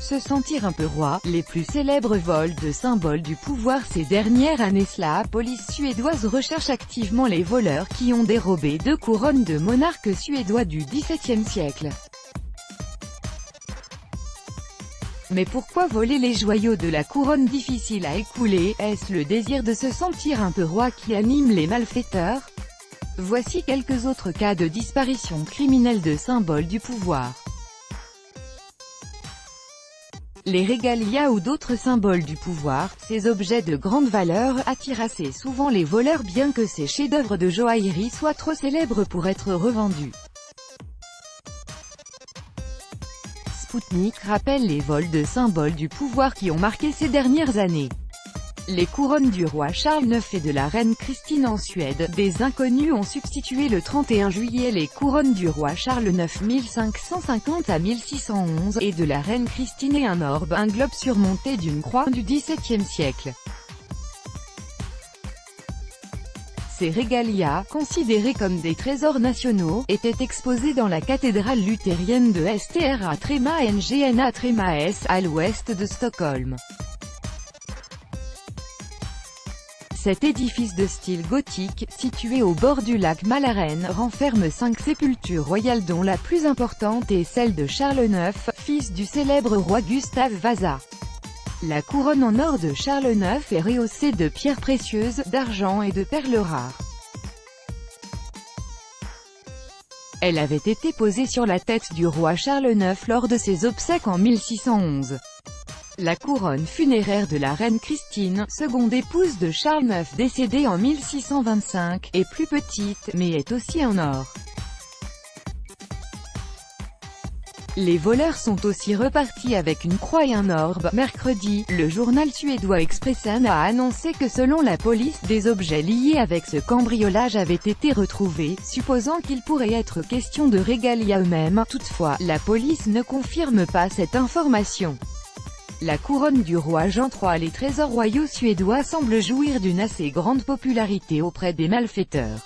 Se sentir un peu roi, les plus célèbres vols de symboles du pouvoir ces dernières années. La police suédoise recherche activement les voleurs qui ont dérobé 2 couronnes de monarques suédois du XVIIe siècle. Mais pourquoi voler les joyaux de la couronne difficile à écouler? Est-ce le désir de se sentir un peu roi qui anime les malfaiteurs? Voici quelques autres cas de disparition criminelle de symboles du pouvoir. Les régalias ou d'autres symboles du pouvoir, ces objets de grande valeur, attirent assez souvent les voleurs bien que ces chefs-d'œuvre de joaillerie soient trop célèbres pour être revendus. Spoutnik rappelle les vols de symboles du pouvoir qui ont marqué ces dernières années. Les couronnes du roi Charles IX et de la reine Christine en Suède. Des inconnus ont substitué le 31 juillet les couronnes du roi Charles IX 1550 à 1611 et de la reine Christine et un orbe, un globe surmonté d'une croix du XVIIe siècle. Ces régalias, considérés comme des trésors nationaux, étaient exposés dans la cathédrale luthérienne de St à Trema Ngna Tremaes, à l'ouest de Stockholm. Cet édifice de style gothique, situé au bord du lac Mälaren, renferme 5 sépultures royales dont la plus importante est celle de Charles IX, fils du célèbre roi Gustave Vasa. La couronne en or de Charles IX est rehaussée de pierres précieuses, d'argent et de perles rares. Elle avait été posée sur la tête du roi Charles IX lors de ses obsèques en 1611. La couronne funéraire de la reine Christine, seconde épouse de Charles IX décédée en 1625, est plus petite, mais est aussi en or. Les voleurs sont aussi repartis avec une croix et un orbe. Mercredi, le journal suédois Expressen a annoncé que selon la police, des objets liés avec ce cambriolage avaient été retrouvés, supposant qu'il pourrait être question de régalia eux-mêmes. Toutefois, la police ne confirme pas cette information. La couronne du roi Jean III. Les trésors royaux suédois semblent jouir d'une assez grande popularité auprès des malfaiteurs.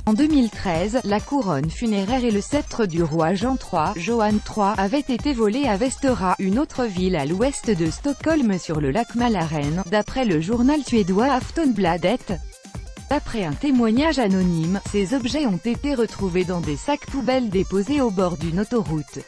En 2013, la couronne funéraire et le sceptre du roi Jean III, Johan III, avaient été volés à Västerås, une autre ville à l'ouest de Stockholm sur le lac Mälaren, d'après le journal suédois Aftonbladet. D'après un témoignage anonyme, ces objets ont été retrouvés dans des sacs poubelles déposés au bord d'une autoroute.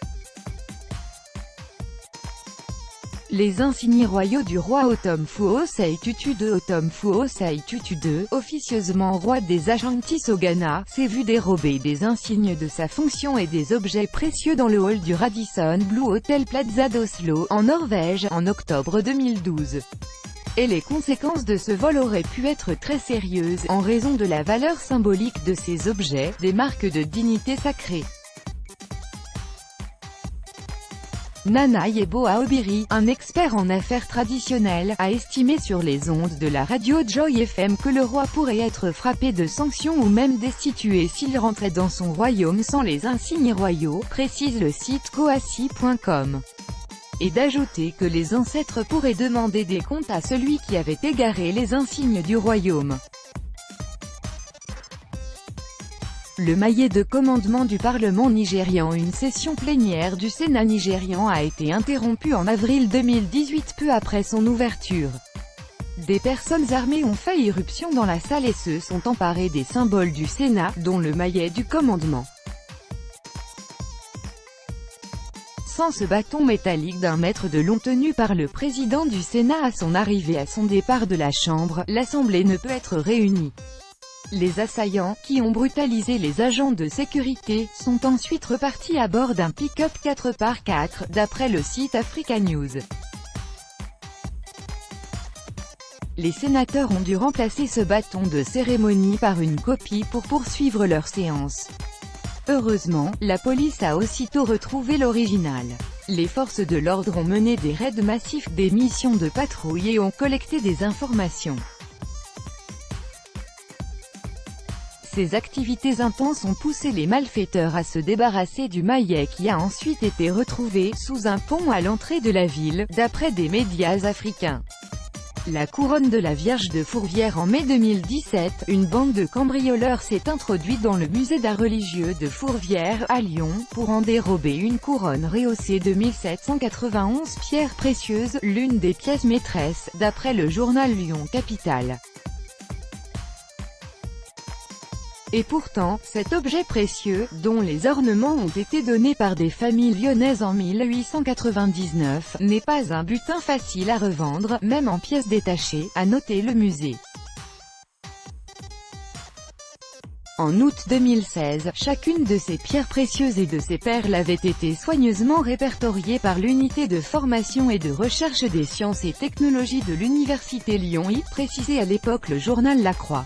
Les insignes royaux du roi Ottom Fuosei Tutu II. Ottom Fuosei Tutu II, officieusement roi des Ashantis au Ghana, s'est vu dérober des insignes de sa fonction et des objets précieux dans le hall du Radisson Blu Hotel Plaza d'Oslo, en Norvège, en octobre 2012. Et les conséquences de ce vol auraient pu être très sérieuses, en raison de la valeur symbolique de ces objets, des marques de dignité sacrée. Nana Yeboah Obiri, un expert en affaires traditionnelles, a estimé sur les ondes de la radio Joy FM que le roi pourrait être frappé de sanctions ou même destitué s'il rentrait dans son royaume sans les insignes royaux, précise le site coassi.com. Et d'ajouter que les ancêtres pourraient demander des comptes à celui qui avait égaré les insignes du royaume. Le maillet de commandement du Parlement nigérian. Une session plénière du Sénat nigérian a été interrompue en avril 2018 peu après son ouverture. Des personnes armées ont fait irruption dans la salle et se sont emparées des symboles du Sénat, dont le maillet du commandement. Sans ce bâton métallique d'1 mètre de long tenu par le président du Sénat à son arrivée à son départ de la Chambre, l'Assemblée ne peut être réunie. Les assaillants, qui ont brutalisé les agents de sécurité, sont ensuite repartis à bord d'un pick-up 4x4, d'après le site Africa News. Les sénateurs ont dû remplacer ce bâton de cérémonie par une copie pour poursuivre leur séance. Heureusement, la police a aussitôt retrouvé l'original. Les forces de l'ordre ont mené des raids massifs, des missions de patrouille et ont collecté des informations. Ces activités intenses ont poussé les malfaiteurs à se débarrasser du maillet qui a ensuite été retrouvé sous un pont à l'entrée de la ville, d'après des médias africains. La couronne de la Vierge de Fourvière. En mai 2017, une bande de cambrioleurs s'est introduite dans le musée d'art religieux de Fourvière, à Lyon, pour en dérober une couronne rehaussée de 1791 pierres précieuses, l'une des pièces maîtresses, d'après le journal Lyon Capitale. Et pourtant, cet objet précieux, dont les ornements ont été donnés par des familles lyonnaises en 1899, n'est pas un butin facile à revendre, même en pièces détachées, a noté le musée. En août 2016, chacune de ces pierres précieuses et de ces perles avait été soigneusement répertoriée par l'unité de formation et de recherche des sciences et technologies de l'Université Lyon I, précisé à l'époque le journal La Croix.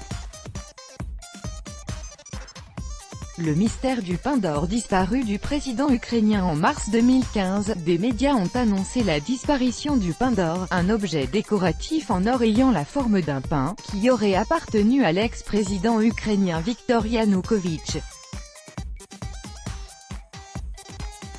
Le mystère du pain d'or disparu du président ukrainien. En mars 2015, des médias ont annoncé la disparition du pain d'or, un objet décoratif en or ayant la forme d'un pain, qui aurait appartenu à l'ex-président ukrainien Viktor Yanukovych.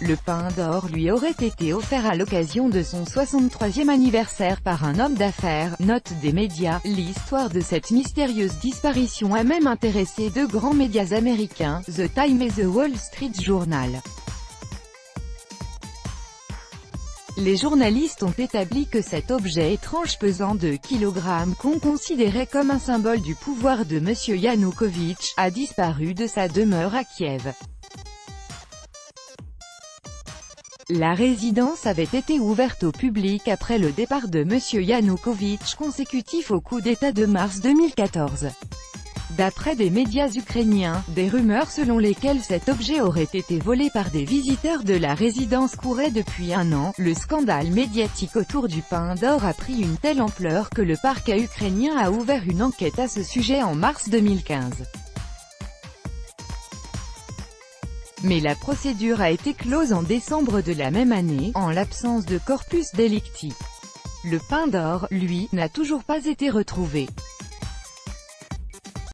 Le pain d'or lui aurait été offert à l'occasion de son 63e anniversaire par un homme d'affaires, note des médias. L'histoire de cette mystérieuse disparition a même intéressé deux grands médias américains, The Times et The Wall Street Journal. Les journalistes ont établi que cet objet étrange pesant 2 kg, qu'on considérait comme un symbole du pouvoir de M. Yanukovych, a disparu de sa demeure à Kiev. La résidence avait été ouverte au public après le départ de M. Yanukovych consécutif au coup d'État de mars 2014. D'après des médias ukrainiens, des rumeurs selon lesquelles cet objet aurait été volé par des visiteurs de la résidence couraient depuis un an. Le scandale médiatique autour du pain d'or a pris une telle ampleur que le parquet ukrainien a ouvert une enquête à ce sujet en mars 2015. Mais la procédure a été close en décembre de la même année, en l'absence de corpus delicti. Le pain d'or, lui, n'a toujours pas été retrouvé.